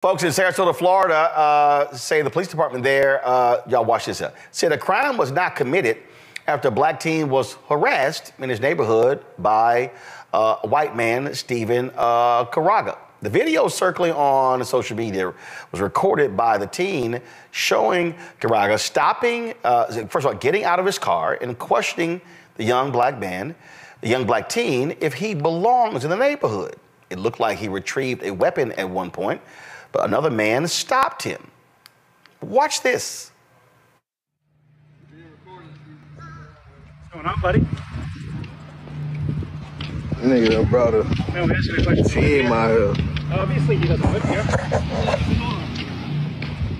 Folks in Sarasota, Florida, say the police department there, y'all watch this up, said a crime was not committed after a black teen was harassed in his neighborhood by a white man, Stephen Carega. The video circling on social media was recorded by the teen showing Carega stopping, first of all, getting out of his car and questioning the young black man, the young black teen, if he belongs in the neighborhood. It looked like he retrieved a weapon at one point, but another man stopped him. Watch this. What's going on, buddy? Nigga done brought a team out here. Obviously, he doesn't live here.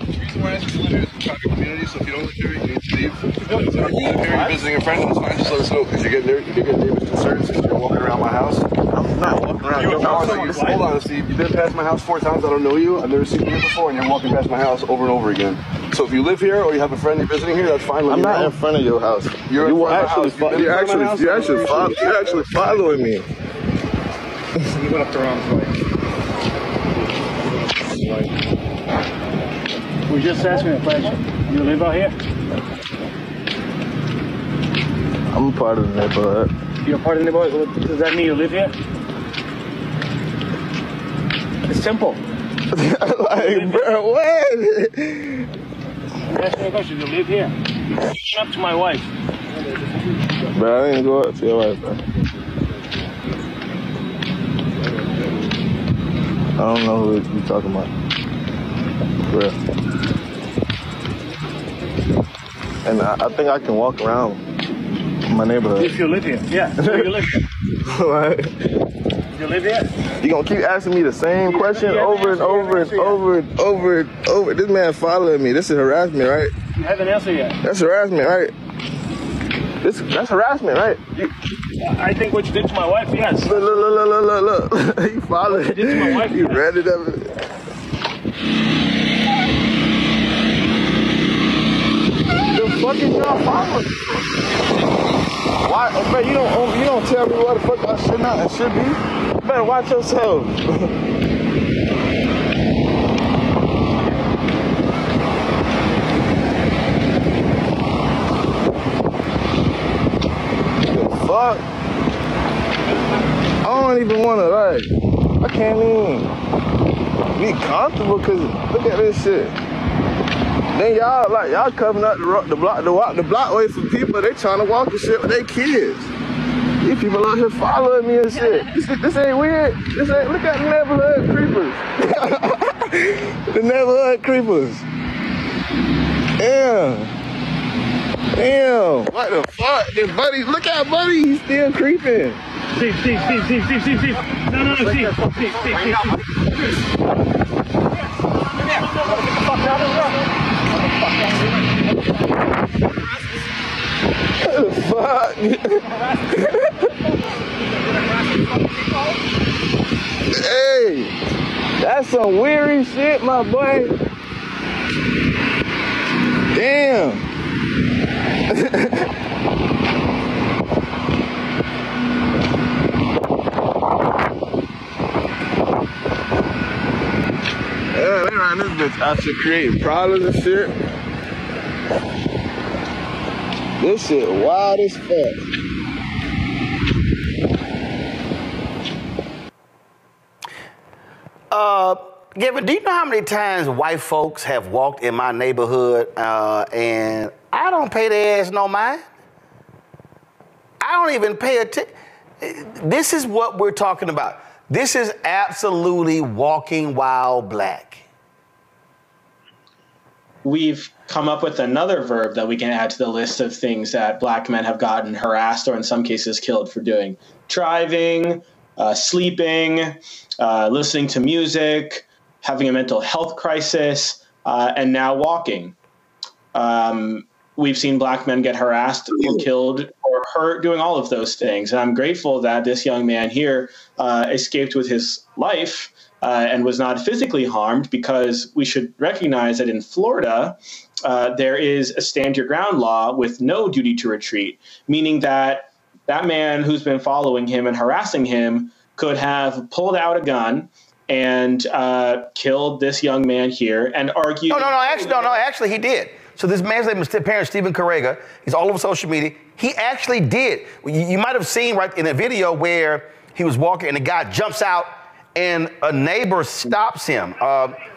The reason why I asked you to live here is a private community, so if you don't live here, you need to leave. If you live here, you're visiting a friend, it's fine, just let us know, because you get neighbors concerns if you're walking around my house. I'm not walking around your house. Hold on, Steve. You've been past my house 4 times, I don't know you, I've never seen you here before, and you're walking past my house over and over again. So if you live here, or you have a friend you're visiting here, that's fine. I'm not in front of your house. You're actually following me. You went up the wrong way. We're just asking a question. You live out here? I'm a part of the neighborhood. You're a part of the neighborhood? Does that mean you live here? It's simple. Like, bro, what? I'm asking a question. You live here? You're pushing up to my wife. Bro, I didn't go up to your wife, bro. I don't know who you're talking about. Bro. And I think I can walk around my neighborhood. If you live here. Yeah, so you live here. What? You live here? You gonna keep asking me the same question over and over and over and over and over. This man following me. This is harassment, right? You haven't answered yet. That's harassment, right? That's harassment, right? I think what you did to my wife, yes. Look. You followed it. You did to my wife, You yes. read it up. The fuck is y'all following? Why? Bro, you don't tell me what the fuck I should not and should be. You better watch yourself. Fuck. I don't even want to, like, I can't even be comfortable because look at this shit. Then y'all coming up the block way for people, they trying to walk and shit with their kids. These people out here following me and shit. This ain't weird. This ain't, look at the neighborhood creepers. The neighborhood creepers. Damn, what the fuck? This Buddy, look at Buddy, he's still creeping. Steve. No, Steve. What the fuck? Hey, that's some weary shit, my boy. Damn. Yeah, they ran this bitch out to create problems and shit. This shit wild as fuck. Gavin, do you know how many times white folks have walked in my neighborhood and I don't pay their ass no mind? I don't even pay attention. This is what we're talking about. This is absolutely walking while black. We've come up with another verb that we can add to the list of things that black men have gotten harassed or in some cases killed for doing. Driving, sleeping, listening to music, having a mental health crisis, and now walking. We've seen black men get harassed or killed or hurt doing all of those things. And I'm grateful that this young man here escaped with his life and was not physically harmed, because we should recognize that in Florida, there is a stand your ground law with no duty to retreat, meaning that that man who's been following him and harassing him could have pulled out a gun and killed this young man here and argued. No, actually he did. So this man's name is Stephen Carega. He's all over social media. He actually did. You might have seen right in the video where he was walking and the guy jumps out and a neighbor stops him.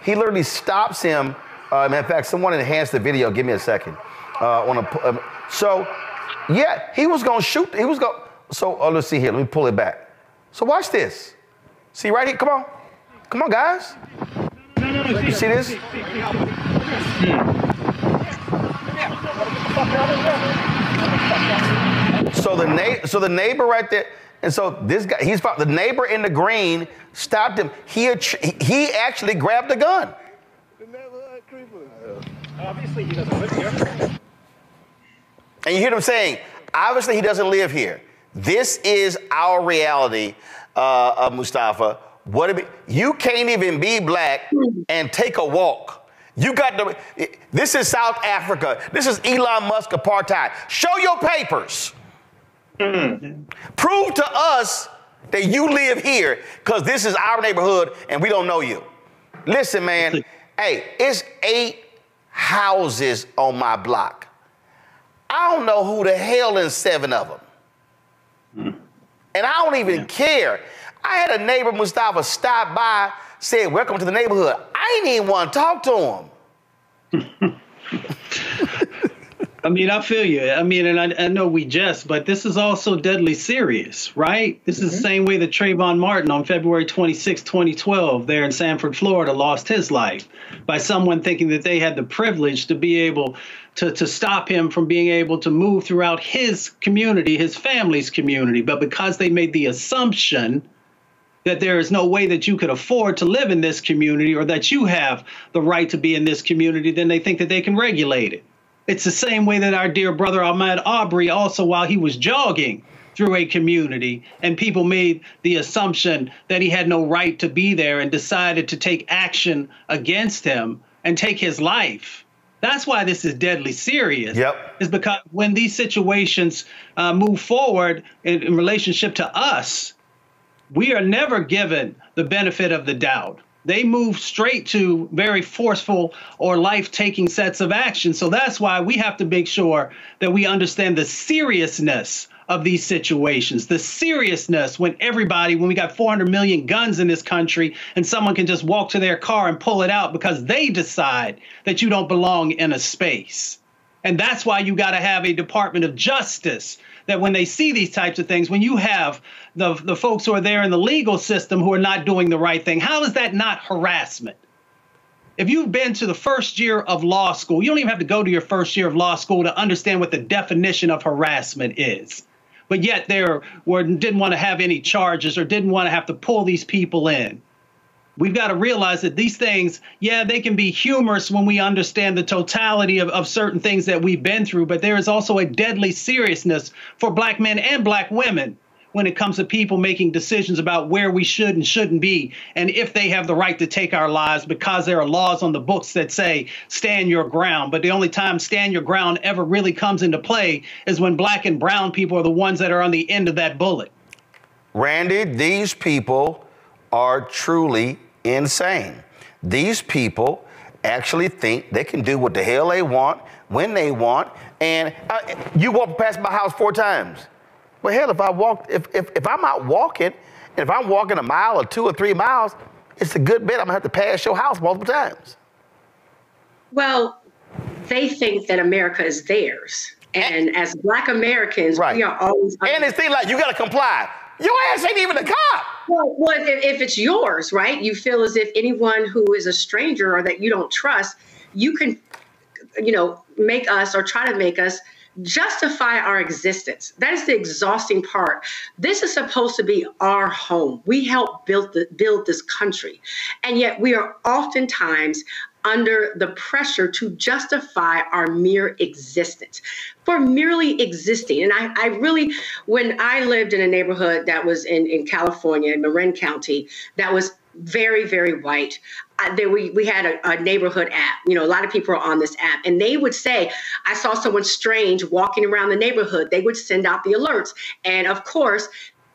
He literally stops him. In fact, someone enhanced the video. Give me a second. So, yeah, he was going to shoot. He was going. So let's see here. Let me pull it back. So watch this. See right here. Come on. Come on, guys. You see this? So the neighbor right there. And so this guy, the neighbor in the green stopped him. He actually grabbed the gun. Obviously, he doesn't live here. And you hear them saying, obviously he doesn't live here. This is our reality, Mustafa. You can't even be black and take a walk. This is South Africa. This is Elon Musk apartheid. Show your papers. Prove to us that you live here because this is our neighborhood and we don't know you. Listen, man, hey, it's 8 houses on my block. I don't know who the hell in 7 of them. And I don't even care. I had a neighbor, Mustafa, stop by, said, welcome to the neighborhood. I didn't even want to talk to him. I mean, I feel you. I mean, and I know we jest, but this is also deadly serious, right? This is the same way that Trayvon Martin on February 26, 2012, there in Sanford, Florida, lost his life by someone thinking that they had the privilege to be able to stop him from being able to move throughout his community, his family's community. But because they made the assumption that there is no way that you could afford to live in this community or that you have the right to be in this community, then they think that they can regulate it. It's the same way that our dear brother Ahmaud Arbery also, while he was jogging through a community and people made the assumption that he had no right to be there and decided to take action against him and take his life. That's why this is deadly serious. Yep. Is because when these situations move forward in relationship to us, we are never given the benefit of the doubt. They move straight to very forceful or life-taking sets of action. So that's why we have to make sure that we understand the seriousness of these situations, the seriousness when we got 400 million guns in this country and someone can just walk to their car and pull it out because they decide that you don't belong in a space. And that's why you got to have a Department of Justice that when they see these types of things, when you have the folks who are there in the legal system who are not doing the right thing, how is that not harassment? If you've been to the first year of law school, you don't even have to go to your first year of law school to understand what the definition of harassment is. But yet didn't want to have any charges or didn't want to have to pull these people in. We've got to realize that these things, yeah, they can be humorous when we understand the totality of certain things that we've been through, but there is also a deadly seriousness for black men and black women when it comes to people making decisions about where we should and shouldn't be, and if they have the right to take our lives, because there are laws on the books that say stand your ground. But the only time stand your ground ever really comes into play is when black and brown people are the ones that are on the end of that bullet. Randy, these people are truly insane. These people actually think they can do what the hell they want, when they want, and you walk past my house 4 times. Well, hell, if I'm out walking, and if I'm walking a mile or 2 or 3 miles, it's a good bet I'm gonna have to pass your house multiple times. Well, they think that America is theirs. And as black Americans, right, we are always... And it seems like you gotta comply. Your ass ain't even a cop. Well, if it's yours, right? You feel as if anyone who is a stranger or that you don't trust, you can, make us or try to make us justify our existence. That is the exhausting part. This is supposed to be our home. We helped build this country. And yet we are oftentimes under the pressure to justify our mere existence for merely existing. And I really, when I lived in a neighborhood that was in California, in Marin County, that was very, very white. We had a neighborhood app. A lot of people are on this app, and they would say, I saw someone strange walking around the neighborhood. They would send out the alerts. And of course,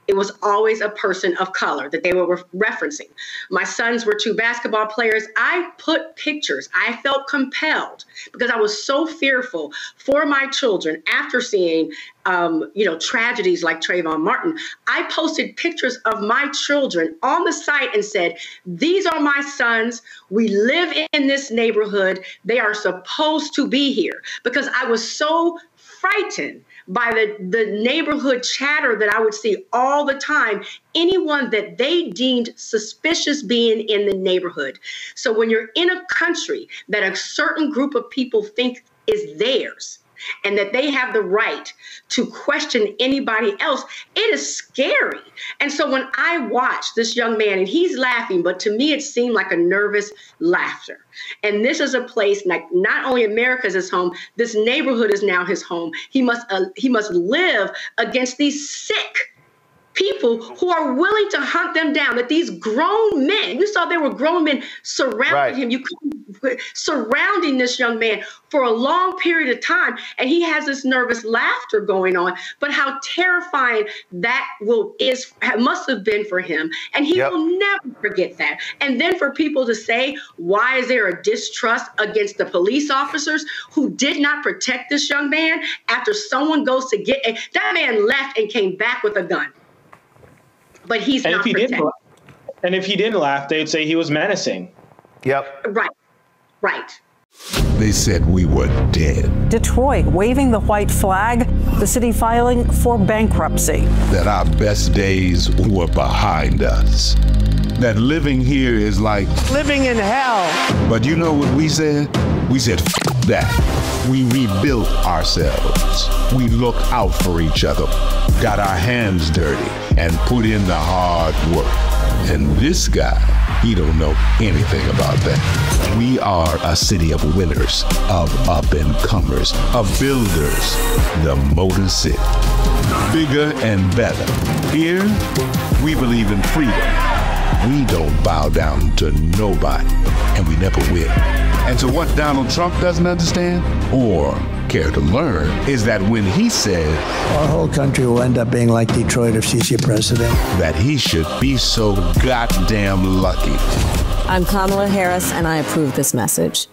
it was always a person of color that they were referencing. My sons were 2 basketball players. I put pictures. I felt compelled because I was so fearful for my children after seeing tragedies like Trayvon Martin. I posted pictures of my children on the site and said, these are my sons. We live in this neighborhood. They are supposed to be here, because I was so frightened by the neighborhood chatter that I would see all the time, anyone that they deemed suspicious being in the neighborhood. So when you're in a country that a certain group of people think is theirs, and that they have the right to question anybody else, it is scary. And so when I watched this young man, and he's laughing, but to me it seemed like a nervous laughter. And this is a place like not only America is his home, this neighborhood is now his home. He must live against these sick people who are willing to hunt them down, that these grown men, you saw there were grown men surrounding him. You surrounding this young man for a long period of time, and he has this nervous laughter going on. But how terrifying that must have been for him, and he will never forget that. And then for people to say, why is there a distrust against the police officers who did not protect this young man after someone goes to get that man left and came back with a gun? But he's not protected. And if he didn't laugh, they'd say he was menacing. Yep. Right. They said we were dead. Detroit waving the white flag, the city filing for bankruptcy. That our best days were behind us. That living here is like living in hell. But you know what we said? We said, F that. We rebuilt ourselves. We looked out for each other, got our hands dirty, and put in the hard work. And this guy, he don't know anything about that. We are a city of winners, of up-and-comers, of builders, the Motor City. Bigger and better. Here, we believe in freedom. We don't bow down to nobody, and we never will. And so what Donald Trump doesn't understand, or care to learn, is that when he said, our whole country will end up being like Detroit if she's your president, that he should be so goddamn lucky. I'm Kamala Harris, and I approve this message.